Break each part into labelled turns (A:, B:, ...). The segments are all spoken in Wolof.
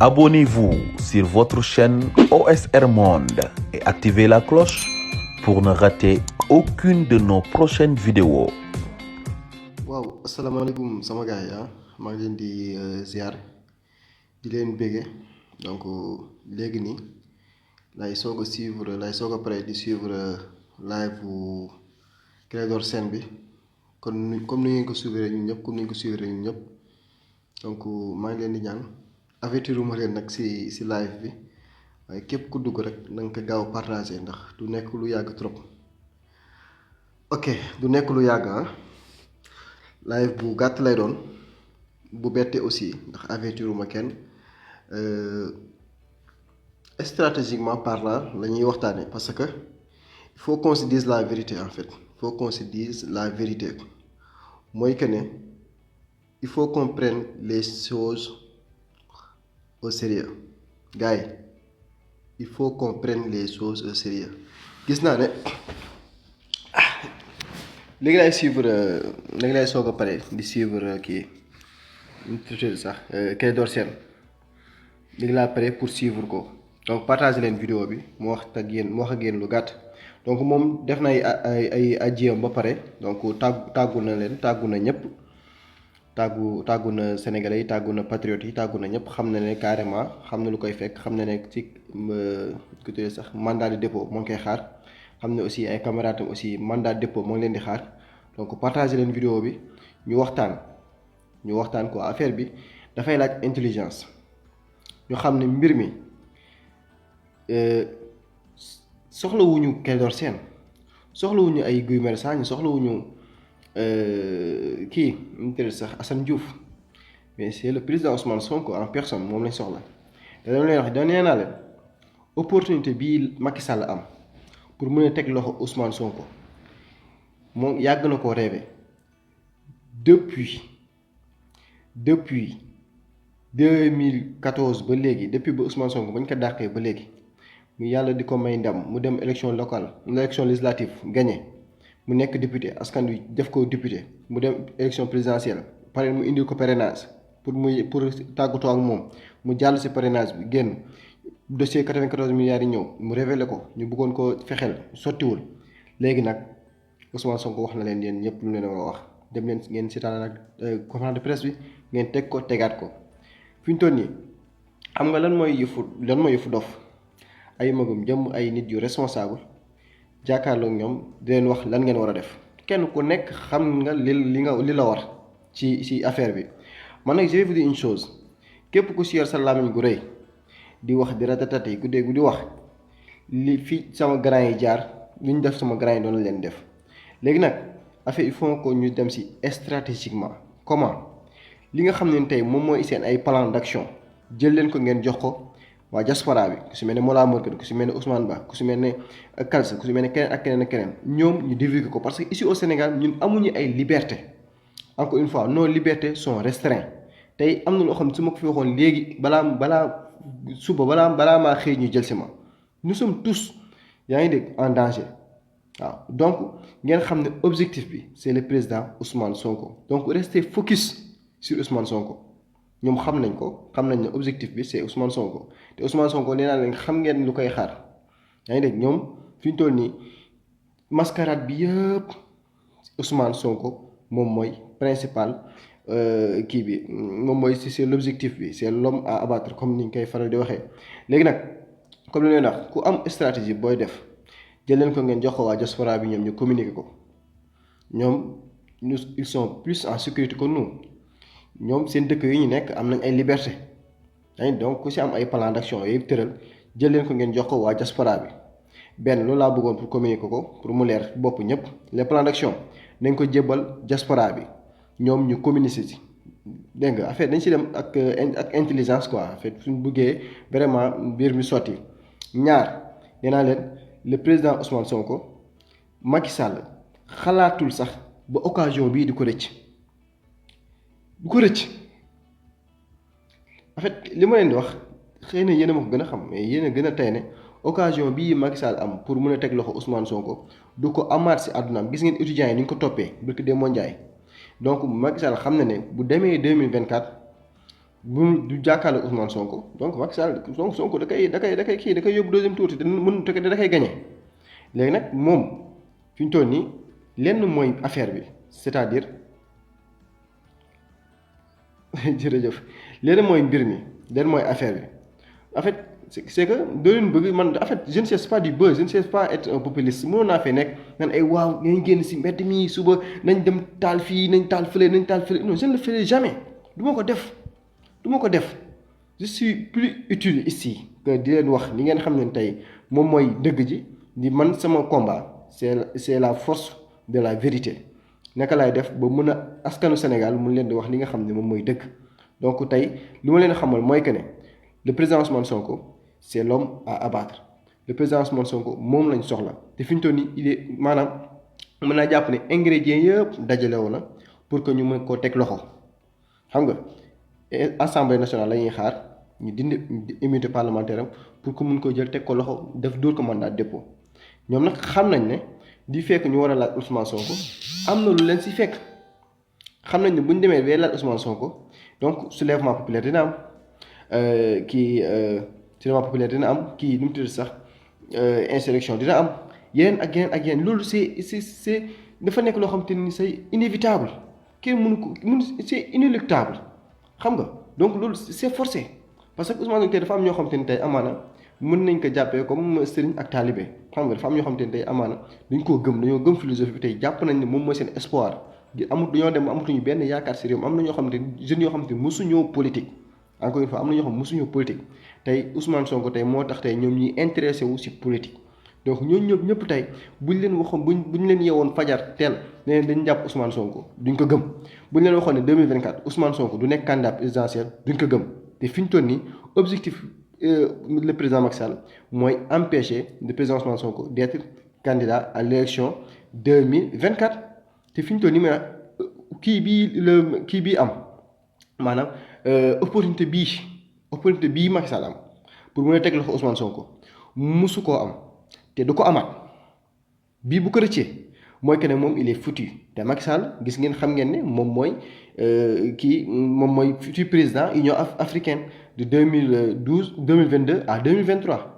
A: Abonnez-vous sur votre chaîne OSR Monde et activez la cloche pour ne rater aucune de nos prochaines vidéos.
B: waaw asalaamaaleykum sama gars yi maa ngi leen di ziar di leen bége donc léegi nii lay soog a pare di suivre live bu Clédor Sène bi kon comme ni ngeen ko suivre ñun ñëpp donc maa ngi leen di ñaan avertiruma leen nag si live bi waaye képp ku dugg rek na nga ko gaaw partager ndax du nekk lu yàgg trop ok du nekk lu yàgg live bu gàtt lay doon bu bette aussi ndax avertiruma kenn stratégiquement parlant la ñuy waxtaane parce que il faut qu'on se dise la vérité en fait il faut qu'on se dise la vérité mooy que ne il faut qu'on prenne les choses au sérieux gars yi il faut qu'on prenne les choses au sérieux gis naa ne léegi laay soog a pare di suivre kii ñu tuddee sax Clédor Sène léegi laa pare pour suivre ko donc partager leen vidéo bi mu wax ak yéen lu gàtt donc moom def na ay ajiyam ba pare donc tàggu na ñëpp tàggu na sénégalais yi tàggu na patriotes yi tàggu na ñëpp xam na ne carrément xam na lu koy fekk xam na ne ci ku tuddee sax mandat de dépôt moo ngi koy xaar. xam ne aussi ay camarades aussi mandat de dépôt moo ngi leen di xaar donc partager leen vidéo bi ñu waxtaan ko affaire bi dafay laaj intelligence ñu xam ne mbir mi soxlawuñu Clédor Sène soxlawuñu ay Guy Marius Sagna soxlawuñu kii mu tëdd sax Assane Diouf mais c'est le président Ousmane Sonko en personne moom lañ soxla te dama leen wax nee naa leen opportunité bii Macky Sall am. pour mën a teg loxo Ousmane Sonko moom yàgg na koo rêvé depuis 2014 ba léegi depuis ba Ousmane Sonko bañ ko dàqee ba léegi mu yàlla di ko may ndam mu dem élection législative gagné mu nekk député askan wi def ko député mu dem élection présidentielle pare mu indil ko parrainage pour tàggatoo ak moom mu jàll si parrainage bi génn. dossier 94 milliards yi ñëw mu révélé ko ñu bëggoon ko fexeel sottiwul léegi nag Ousmane Sonko wax na leen yéen ñëpp lu leen war a wax dem leen ngeen seetaan nag conférence de presse bi ngeen tegaat ko fi ñu toll nii xam nga lan mooy yëfu dof ay magum jëm ay nit yu responsable jàkkaarloo ñoom di leen wax lan ngeen war a def kenn ku nekk xam nga li la war ci affaire bi man nag je vais vous dire une chose képp ku si yor sa làmmiñ gu rëy. di wax di ratatati yi guddee gu di wax li fi sama grand yi jaar lu ñu def sama grand yi doon leen def léegi nag affaire il faut que ñu dem ci stratégiquement comment li nga xam ne tey moom mooy seen ay plan d'action jël leen ko ngeen jox ko waa diaspora bi ku si mel ne Mollah Morgun ku si mel ne Ousmane Ba ku si mel ne Kalsa ku si mel ne keneen ak keneen ñoom ñu divulguer ko parce que ici au Sénégal ñun amuñu ay liberté encore une fois nos libertés sont restreintes tey am na loo xam ne su ma ko fi waxoon léegi suba balaa maa xëy ñu jël si ma nous sommes tous yaa ngi dégg en danger waaw donc ngeen xam ne objectif bi c'est le président Ousmane Sonko donc restez focus sur Ousmane Sonko ñoom xam nañ ne objectif bi c'est Ousmane Sonko te Ousmane Sonko nee naa leen xam ngeen lu koy xaar yaa ngi dégg ñoom fi ñu toll nii mascarade bi yëpp Ousmane Sonko moom mooy principal. Kii bi moom mooy c'est l'objectif bi c'est l'homme à abattre comme ni ñu koy faral di waxee léegi nag comme li leen wax ku am stratégie booy def jël leen ko ngeen jox ko waa diaspora bi ñoom ñu communiquer ko ñoom ils sont plus en sécurité que nous ñoom seen dëkk yi ñu nekk am nañ ay liberté donc ku si am ay plan d'action yooyu tëral jël leen ko ngeen jox ko waa diaspora bi benn loolu laa bëggoon pour communiquer ko pour mu leer bopp ñëpp les plans d'action nañ ko jébbal diaspora bi. ñoom ñu communiquer ci dégg nga affaire dañ ci dem ak intelligence quoi en fait suñ bëggee vraiment mbir mi sotti ñaar nee naa leen le président Ousmane Sonko Macky Sall xalaatul sax ba occasion bii di ko rëcc en fait li ma leen di wax xëy na yéen a ma ko gën a xam mais yéen a gën a tey ne occasion bii Macky Sall am pour mën a teg loxo Ousmane Sonko du ko amaat ci àddunaam gis ngeen étudiants yi ni ñu ko toppee barki Demba Ndiaye donc Macky Sall xam na ne bu demee 2024 bu du jàkkaarloo Ousmane Sonko donc Macky Sall donc Sonko da koy yóbbu deuxième tour te mën da koy gagné léegi nag moom fi ñu toll nii lenn mooy affaire bi c'est-à-dire jërëjëf lenn mooy mbir mi lenn mooy affaire bi en fait c'est que doo leen bëgg man en fait je ne cherche pas du buzz je ne cherche pas être un populiste mënoon naa fee nekk naan ay waaw nañ génn si mbedd mi suba nañ dem taal fii nañ taal fële non je ne le ferai jamais du ma ko def je suis plus utile ici que di leen wax li ngeen xam ne tey moom mooy dëgg ji di man sama combat c'est la force de la vérité naka laay def ba mën a askanu Sénégal mun leen di wax li nga xam ne moom mooy dëgg donc tey li ma leen xamal mooy que ne le président Ousmane Sonko c'est l'homme à abattre le président Ousmane Sonko moom lañ soxla te fi ñu toll nii il est maanaam mën naa jàpp ne ingrédients yëpp dajale wu na pour que ñu mën koo teg loxo xam nga assemblée nationale la ñuy xaar ñu dindi immunité parlementaire am pour que mun ko jël teg ko loxo def dóor ko mandat de dépôt ñoom nag xam nañ ne di fekk ñu war a laaj Ousmane Sonko am na lu leen si fekk xam nañ ne bu ñu demee bee laaj Ousmane Sonko donc soulèvement populaire dina am soulèvement populaire dina am nu mu tudd sax insurrection dina am yeneen ak yeneen loolu c'est dafa nekk loo xam te ni c'est inévitable kenn mënu ko c'est inéluctable xam nga donc loolu c'est forcé parce que Ousmane Sonko tey dafa am ñoo xam te ni tey amaana mën nañ ko jàppee comme sëriñ ak taalibe xam nga dafa am ñoo xam te ni tey amaana dañ koo gëm dañoo gëm philosophie bi tey jàpp nañ ne moom mooy seen espoir dañoo dem amatuñu benn yaakaar si réew am na ñoo xam te jeunes yoo xam te mosuñoo politique encore une fois am na ñoo xam mosuñoo politique tey Ousmane Sonko tey moo tax tey ñoom ñuy intéressé wu si politique donc ñooñu ñëpp tey buñ leen waxoon buñ leen yeewoon fajar teel ne dañ jàpp Ousmane Sonko duñ ko gëm buñ leen waxoon ne 2024 Ousmane Sonko du nekk candidat présidentiel duñ ko gëm te fi ñu toll nii objectif le président Macky Sall mooy empêcher le président Ousmane Sonko d'être candidat à l'élection 2024 te fi ñu toll nii mais kii bii am maanaam opportunité bii Macky Sall am pour mën a teg loxo Ousmane Sonko musu koo am te du ko amaat bii bu ko rëccee mooy que ne moom il est foutu te Macky Sall gis ngeen xam ngeen ne moom mooy futur président Union africaine de 2022 à 2023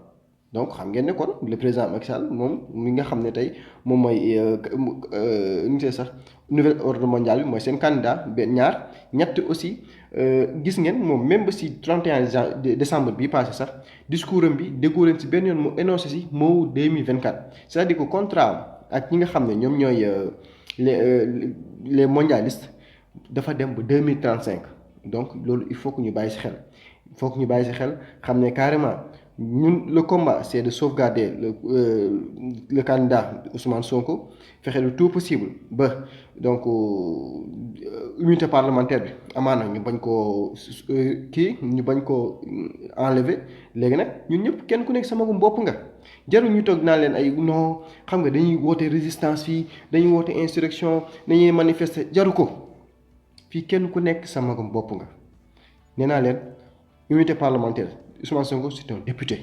B: donc xam ngeen ne kon le président Macky Sall moom mi nga xam ne tey moom mooy ñu see sax nouvel ordre mondial bi mooy seen candidat ñaar ñett aussi gis ngeen moom même ba si 31 décembre bi passé sax discours am bi déggoo leen si benn yoon mu énoncé si moo 2024 c'est-à-dire que contrat ak ñi nga xam ne ñoom ñooy les mondialistes dafa dem ba 2035 donc loolu il faut que ñu bàyyi si xel xam ne carrément ñun le combat c'est de sauvegarder le candidat Ousmane Sonko fexe le tout possible ba donc immunité parlementaire bi amaana ñu bañ koo enlever léegi nag ñun ñëpp kenn ku nekk sama bopp nga jarul ñu toog naa leen ay non xam nga dañuy woote résistance fii dañuy woote insurrection dañuy manifester jaru ko fii kenn ku nekk sama bopp nga nee naa leen immunité parlementaire Ousmane Sonko c'est un député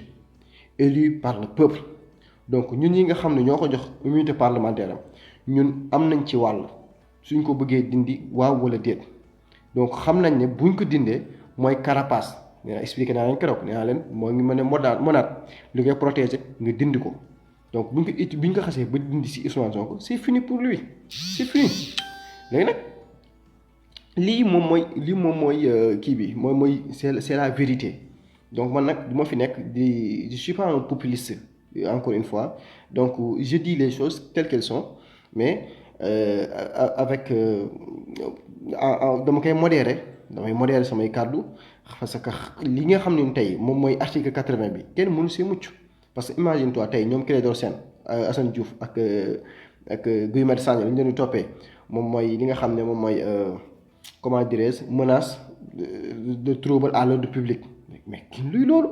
B: élu par le peuple donc ñun ñi nga xam ne ñoo ko jox immunité parlementaire am ñun am nañ ci wàll suñ ko bëggee dindi waaw wala déet donc xam nañ ne buñ ko dindee mooy carapace nee na expliqué naa leen keroog nee naa leen moo ngi mën a monaat li koy protéger nga dindi ko donc buñ ko xasee ba dindi si Ousmane Sonko c'est fini pour lui c'est fini léegi nag lii moom mooy kii bi mooy c'est la vérité donc man nag du ma fi nekk je suis pas un populiste encore une fois donc je dis les choses telles qu'elles sont mais avec dama koy modérer samay kàddu parce que li nga xam ne tey moom mooy article 80 bi kenn mënu see mucc parce que imagine toi tey ñoom Clédor Sène Assane Diouf ak Guy Marius Sagna li ñu leen di toppee moom mooy li nga xam ne moom mooy comment dirais-je menace de trouble à l'ordre public mais luy loolu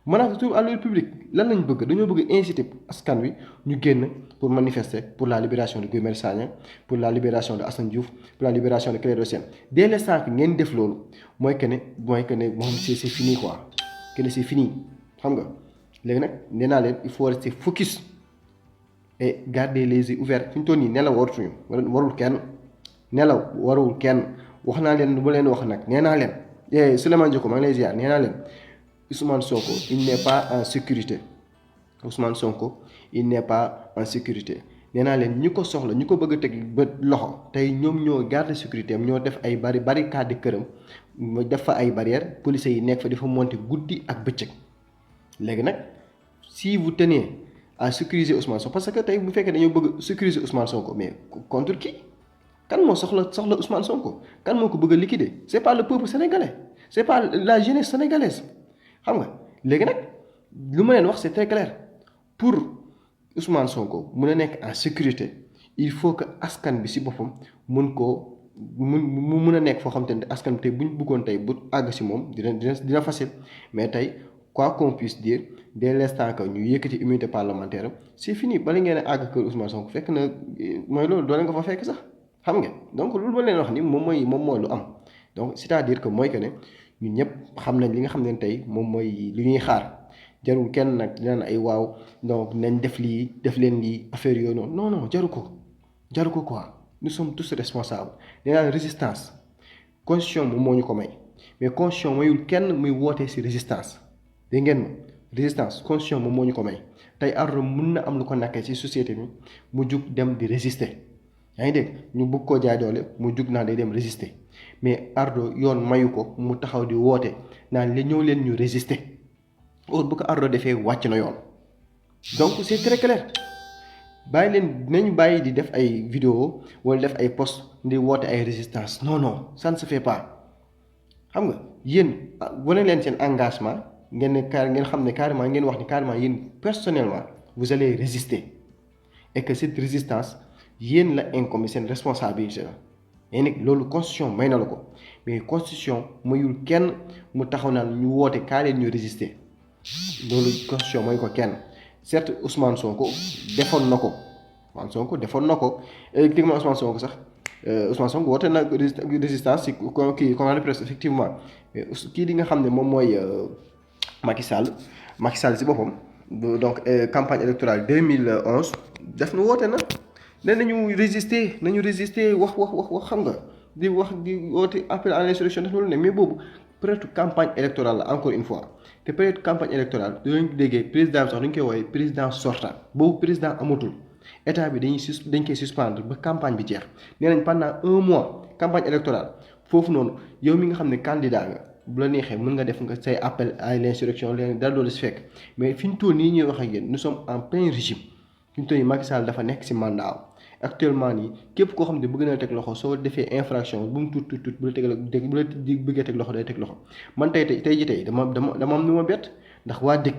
B: menace de trouble à l'ordre public lan lañ bëgg dañoo bëgg inciter askan wi ñu génn pour manifester pour la libération de Guy Marius Sagna pour la libération de Assane Diouf pour la libération de Clédor Sène dès l'instant que ngeen def loolu mooy que ne moom c'est fini quoi que ne c'est fini xam nga léegi nag nee naa leen il faut rester focus et garder les yeux ouverts fi ñu toll nii nelaw warul kenn wax naa leen lu ma leen wax nag nee naa leen Souleymane Dioko maa ngi lay ziar nee naa leen Ousmane Sonko il n'est pas en sécurité Ousmane Sonko il n'est pas en sécurité nee naa leen ñi ko soxla ñi ko bëgg a teg bët loxo tey ñoom ñoo garde sécurité am ñoo def ay barricade këram mu def fa ay barrières policiers yi nekk fa di fa monter guddi ak bëccëg léegi nag si vous tenez à sécuriser Ousmane Sonko parce que tey bu fekkee dañoo bëgg sécuriser Ousmane Sonko mais contre qui kan moo soxla Ousmane Sonko kan moo ko bëgg a liquider c'est pas le peuple sénégalais c'est pas la jeunesse sénégalaise xam nga léegi nag lu ma leen wax c'est très clair pour Ousmane Sonko mun a nekk en sécurité il faut que askan bi ci boppam mun a nekk foo xam te ne askan bi tey bu ñu bëggoon tey bu àgg ci moom dina facile mais tey quoi qu'on puisse dire dès l'instant que ñu yëkkati immunité parlementaire c'est fini bala ngeen a àgg kër Ousmane Sonko fekk na mooy loolu doo leen ko fa fekk sax. xam nga donc loolu ma leen wax ni moom mooy lu am donc c'est-à-dire que mooy que ne ñun ñëpp xam nañ li nga xam ne tey moom mooy li ñuy xaar jarul kenn nag di naan ay waaw donc nañ def leen lii affaire yooyu noonu non jaru ko quoi nous sommes tous responsables nee naa résistance constitution moom moo ñu ko may mais constitution mayul kenn muy wootee ci résistance dégg ngeen ma résistance constitution moom moo ñu ko may tey Ardo mun na am lu ko nakkee ci société bi mu jug dem di résister. yaa ngi dégg ñu bëgg koo jaay doole mu jug naa day dem résister mais Ardo yoon mayu ko mu taxaw di woote naan li ñëw leen ñu résister or bu ko Ardo defee wàcc na yoon donc c'est très clair bàyyi leen nañu bàyyi di def ay vidéo wala def ay post di woote ay résistance non ça ne se fait pas xam nga yéen wane leen seen engagement ngeen xam ne carrément ngeen wax ni carrément yéen personnellement vous allez résister et que cette résistance yéen la incombe seen responsabilité la mais nag loolu constitution may na la ko mais constitution mayul kenn mu taxaw naan ñu woote kaa leen ñu résister loolu constitution may ko kenn certes Ousmane Sonko defoon na ko effectivement Ousmane Sonko sax Ousmane Sonko woote na résistance ci kii conférence de presse effectivement mais kii di nga xam ne moom mooy Macky Sall ci boppam donc campagne électorale 2011 def na woote na. nee nañu résister wax xam nga di woote appel à l'insurrection def na lu ne mais boobu peut-être campagne électorale la encore une fois te peut-être campagne électorale dinañ déggee président bi sax dañ koy woowee président sortant boobu président amatul état bi dañ koy suspendre ba campagne bi jeex nee nañ pendant 1 mois campagne électorale foofu noonu yow mi nga xam ne candidat nga bu la neexee mën nga def nga say appel à l'insurrection leen dara doolu si fekk mais fi ñu toll nii ñuy wax ak yéen nous sommes en plein régime fi ñu toll nii Macky Sall dafa nekk ci mandat actuellement nii képp koo xam ne bëgg na teg loxo soo defee infraction bu mu tuut bu la bëggee teg loxo day teg loxo man tey dama am nu ma bett ndax waa dëkk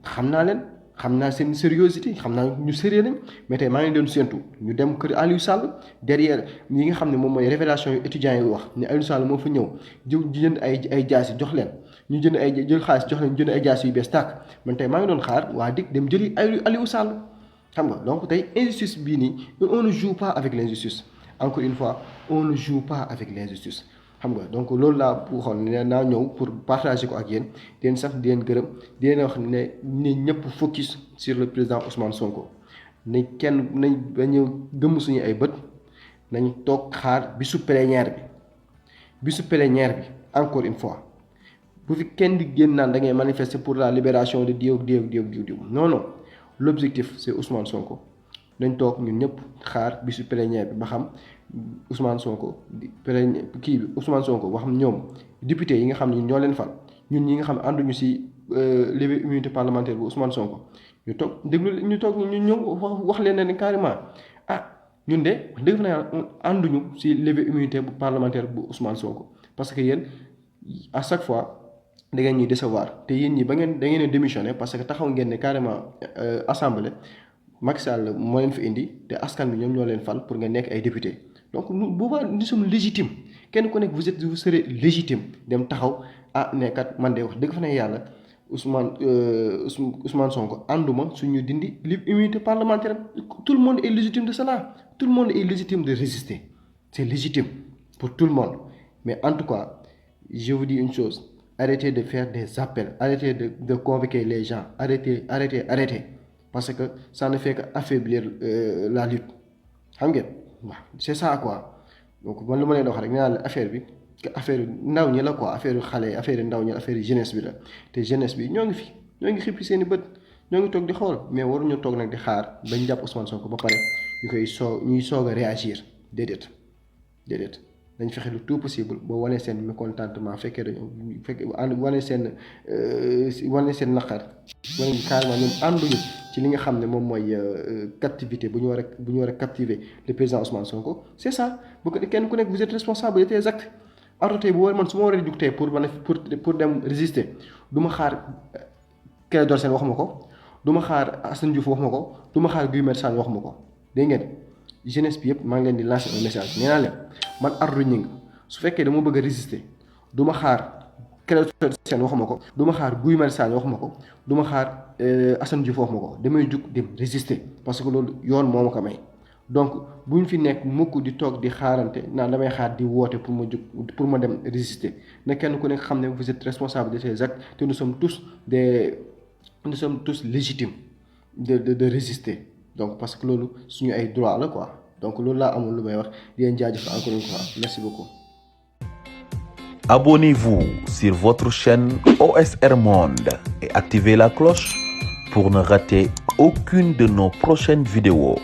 B: xam naa leen xam naa seen sérieuxité xam naa ñu sérieux nañ mais tey maa ngi doon séentu ñu dem kër Aliou Sall derrière ñi nga xam ne moom mooy révélation yu étudiants yi wax ne Aliou Sall moo fa ñëw jënd ay jaas yi jox leen ñu jël xaalis jox leen jënd ay jaas yu bees tàkk man tey maa ngi doon xaar waa dëkk dem jëli Aliou Sall xam nga donc tey injustice bii nii on ne joue pas avec l'injustice encore une fois on ne joue pas avec l'injustice xam nga donc loolu laa waxoon ne naa ñëw pour partager ko ak yéen di leen sax di leen gërëm di leen wax ne ñëpp focus sur le président Ousmane Sonko nañ bañu gëmm suñu ay bët nañ toog xaar bisu plénière bi encore une fois bu fi kenn di génn naan da ngay manifester pour la libération de diw non l'objectif c'est Ousmane Sonko nañ toog ñun ñëpp xaar bisu plénière bi ba xam Ousmane Sonko Ousmane Sonko wax ñoom député yi nga xam ne ñoo leen fal ñun ñi nga xam ne ànduñu ci levée immunité parlementaire bu Ousmane Sonko ñu toog ñu ñëw wax leen ne carrément ñun de wax dëgg fa na ànduñu ci levée immunité bu parlementaire bu Ousmane Sonko parce que yéen à chaque fois da ngeen ñuy décevoir te yéen ñi da ngeen a démissionné parce que taxaw ngeen ne carrément assemblée Macky Sall moo leen fi indi te askan bi ñoom ñoo leen fal pour nga nekk ay député donc boobaa nous sommes légitimes kenn ku nekk vous serez légitime dem taxaw nekkat man de wax dëgg fa ne yàlla Ousmane Sonko ànduma suñu dindi l'immunité parlementaire tout le monde est légitime de cela tout le monde est légitime de résister c'est légitime pour tout le monde mais en tout cas je vous dis une chose arrêtez de faire des appels arrêtez de convoquer les gens arrêtez parce que ça ne fait qu'affaiblir la lutte xam ngeen waaw c'est ça quoi donc man lu ma leen wax rek nee naa la affaire bi que affaire ndaw ñi la quoi affaire xale affaire ndaw ñi affaire jeunesse bi la te jeunesse bi ñoo ngi fi ñoo ngi xippi seen i bët ñoo ngi toog di xool mais waruñu toog nag di xaar bañ jàpp Ousmane Sonko ba pare ñuy soog a réagir déedéet dañ fexe lu tout possible ba wane seen mécontentement fekkee wane seen naqar wane carrément ñoom ànduñu ci li nga xam ne moom mooy captivité bu ñu war a captiver le président Ousmane Sonko c'est ça bu ko kenn ku nekk vous êtes responsable de tes actes arrêté bu war man su ma waree jug tey pour dem résister du ma xaar Clédor Sène wax ma ko du ma xaar Assane Diouf wax ma ko du ma xaar Guy Marius Sagna wax ma ko dégg ngeen jeunesse bi yëpp maa ngi leen di lancer un message nee naa leen man Ardo Gningue su fekkee dama bëgg a résister du ma xaar Clédor Sène wax ma ko du ma xaar Guy Marius Sagna wax ma ko du ma xaar Assane Diouf wax ma ko damay jug dem résister parce que loolu yoon moo ma ko may donc bu ñu fi nekk mukk di toog di xaarante naan damay xaar di woote pour ma dem résister na kenn ku nekk xam ne vous êtes responsable de ces actes te nous sommes tous légitimes de résister donc parce que loolu suñu ay droit la quoi donc loolu laa amul lu may wax di leen jaajëfal encore une fois merci beaucoup.
A: Abonnez-vous sur votre chaîne OSR Monde et activez la cloche pour ne rater aucune de nos prochaines vidéos.